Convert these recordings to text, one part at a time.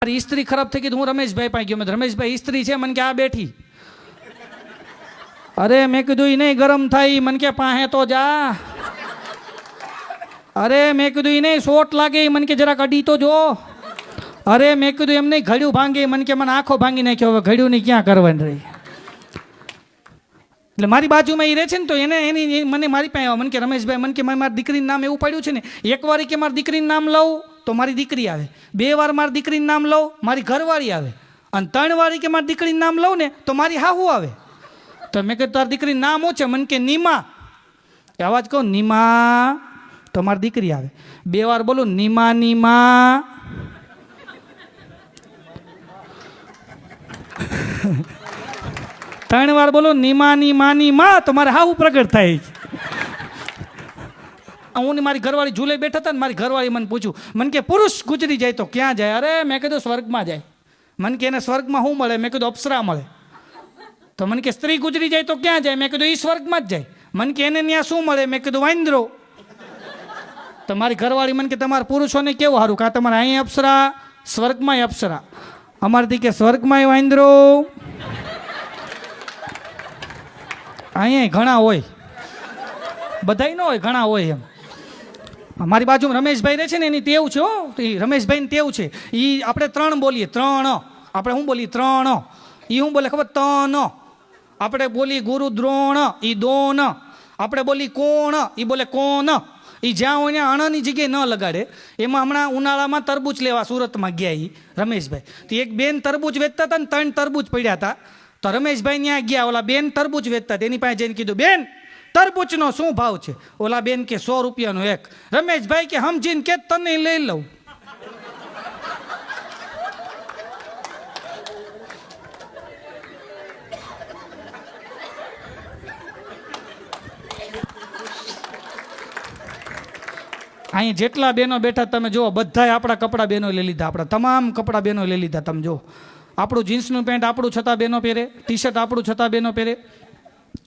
મારી સ્ત્રી ખરાબ થઈ ગઈ, હું રમેશભાઈ પાસે ગયો. મેં રમેશભાઈ સ્ત્રી છે, મને કે આ બેઠી. અરે મેં કીધું એ નહીં ગરમ થાય, મને કે પાસે તો જા. અરે મેં કીધું એ નહીં શોટ લાગે, મને કે જરાક અડી તો જો. અરે મેં કીધું એમ નહીં ઘડ્યું ભાંગે, મને કે મને આંખો ભાંગી નાખ્યો, હવે ઘડ્યું ની ક્યાં કરવાની રહી. એટલે મારી બાજુમાં એ રહે છે ને, તો એને એની મને મારી પાસે આવે, મને કે રમેશભાઈ, મને કે મારી દીકરીનું નામ એવું પાડ્યું છે ને, એક વાર કે મારી દીકરીનું નામ લઉં તો મારી દીકરી આવે, 2 વાર મારી દીકરીનું નામ લઉં મારી ઘરવાળી આવે, અને 3 વાર કે મારી દીકરીનું નામ લઉં ને તો મારી હાહુ આવે. તો મેં કીધું તારી દીકરીનું નામ શું છે? મને કે નીમા. અવાજ કહું નીમા તો મારી દીકરી આવે. 2 વાર બોલું નીમા નીમા. ત્રણ વાર બોલો નીમાની માની માં તો મારે હાવું પ્રગટ થાય. હું ને મારી ઘરવાળી ઝૂલે બેઠા હતા ને, મારી ઘરવાળી મને પૂછ્યું, મને કે પુરુષ ગુજરી જાય તો ક્યાં જાય? અરે મેં કીધું સ્વર્ગમાં જાય. મને કે એને સ્વર્ગમાં શું મળે? મેં કીધું અપ્સરા મળે. તો મને કે સ્ત્રી ગુજરી જાય તો ક્યાં જાય? મેં કીધું એ સ્વર્ગમાં જ જાય. મને કે એને ત્યાં શું મળે? મેં કીધું વાંદરો. તો મારી ઘરવાળી મને કે તમારા પુરુષોને કેવું સારું, કાં તમારે અહીંયા અપ્સરા સ્વર્ગમાંય અપ્સરા, અમારથી કે સ્વર્ગમાંય વાંદરો, અહીંયા ઘણા હોય, બધાય ન હોય, ઘણા હોય. એમ મારી બાજુમાં રમેશભાઈ રહે છે ને, એની ટેવ છે. એ રમેશભાઈની ટેવ છે, એ આપણે 3 બોલીએ, 3. આપણે શું બોલીએ? 3. એ શું બોલે ખબર? 3. આપણે બોલી ગુરુ દ્રોણ, એ દોન. આપણે બોલી કોણ, એ બોલે કોણ. એ જ્યાં હોય ત્યાં અણની જગ્યાએ ન લગાડે. એમાં હમણાં ઉનાળામાં તરબૂચ લેવા સુરતમાં ગયા એ રમેશભાઈ, તો એક બેન તરબૂચ વેચતા હતા ને 3 તરબૂચ પડ્યા હતા. તો રમેશભાઈ ત્યાં ગયા, ઓલા બેન તરબૂચ વેચતા હતા, એની પાસે જઈને કીધું, બેન તરબૂચનો શું ભાવ છે? ઓલા બેન કે 100 રૂપિયાનો એક. રમેશભાઈ કે સમજીને કે તને લઈ લઉં. અહીં જેટલા બહેનો બેઠા તમે જુઓ, બધાય આપણા કપડાં બહેનો લઈ લીધા, આપણા તમામ કપડાં બહેનો લઈ લીધા. તમે જુઓ, આપણું જીન્સનું પેન્ટ આપણું છતાં બહેનો પહેરે, ટી શર્ટ આપણું છતાં બહેનો પહેરે,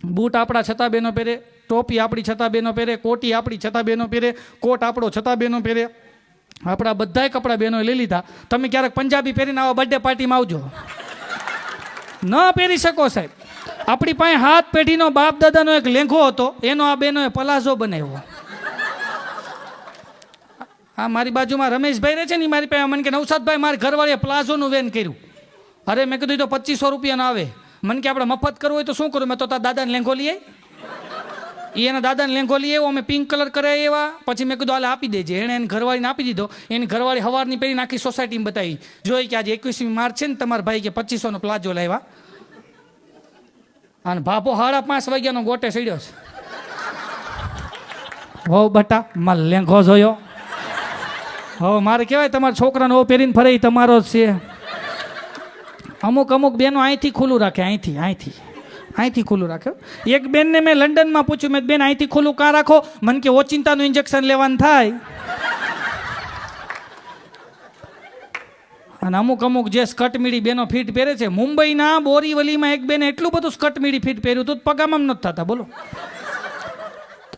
બૂટ આપણા છતાં બહેનો પહેરે, ટોપી આપણી છતાં બહેનો પહેરે, કોટી આપણી છતાં બહેનો પહેરે, કોટ આપણો છતાં બહેનો પહેરે. આપણા બધાય કપડાં બહેનોએ લઈ લીધા. તમે ક્યારેક પંજાબી પહેરીને આવો બર્થડે પાર્ટીમાં આવજો, ન પહેરી શકો સાહેબ. આપણી પાસે 7 પેઢીનો બાપ દાદાનો એક લેંઘો હતો, એનો આ બહેનોએ પલાઝો બનાવ્યો. હા, મારી બાજુમાં રમેશભાઈ રહે છે ને, મારી પાસે મને કે નવસાદભાઈ મારી ઘરવાળીએ પ્લાઝોનું વેન કર્યું. અરે મેં કીધું તો 2500 રૂપિયાનો આવે. મને કે આપણે મફત કરવું હોય તો શું કરું? મેં તો તારા દાદાને લેંઘો લઈ આવી. એના દાદાને લેંઘો લઈ આવ્યો, અમે પિંક કલર કરાવી એવા. પછી મેં કીધું હાલે આપી દેજે. એણે એની ઘરવાળીને આપી દીધો. એની ઘરવાળી સવારની પહેરીને આખી સોસાયટીમાં બતાવી, જોઈ કે આજે 21મી માર્ચ છે ને, તમારા ભાઈ કે 2500નો પ્લાઝો લાવ્યા. અને ભાભો 5:30 વાગ્યાનો ગોટે સડ્યો છે. હો બટા મારે લેંઘો જોયો. હવે મારે કહેવાય તમારા છોકરાને ઓ પહેરીને ફરે તમારો જ છે. અમુક બેનો અહીંથી ખુલ્લું રાખે, અહીંથી ખુલ્લું રાખે. એક બેનને મેં લંડનમાં પૂછ્યું, મેં બેન અહીંથી ખુલ્લું કાં રાખો? મને કે ઓચિંતાનું ઇન્જેક્શન લેવાનું થાય. અને અમુક જે સ્કર્ટમીડી બેનો ફીટ પહેરે છે, મુંબઈના બોરીવલીમાં એક બેને એટલું બધું સ્કર્ટમીડી ફીટ પહેર્યું હતું, પગામાં નથી થતા. બોલો,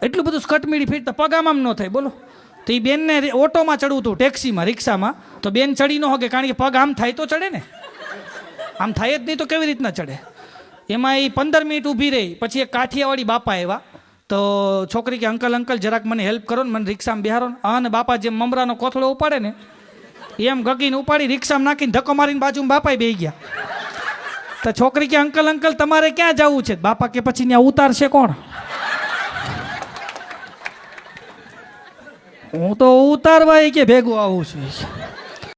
એટલું બધું સ્કર્ટમીડી ફીટ તો પગામાં ન થાય. બોલો, તો એ બેનને ઓટોમાં ચડવું હતું, ટેક્સીમાં, રિક્ષામાં. તો બેન ચડી ન હોકે, કારણ કે પગ આમ થાય તો ચડે ને, આમ થાય જ નહીં તો કેવી રીતના ચડે. એમાં એ 15 મિનિટ ઊભી રહી. પછી એક કાઠિયાવાડી બાપા આવ્યા. તો છોકરી કે અંકલ જરાક મને હેલ્પ કરો ને, મને રિક્ષામાં બેહારો ને. અને બાપા જેમ મમરાનો કોથળો ઉપાડે ને એમ ગગીને ઉપાડી રિક્ષામાં નાખીને ધક્કો મારીને બાજુમાં બાપાએ બેસી ગયા. તો છોકરી કે અંકલ તમારે ક્યાં જવું છે? બાપા કે પછી ત્યાં ઉતારશે કોણ? હું તો ઉતારવા કે ભેગું આવું છું.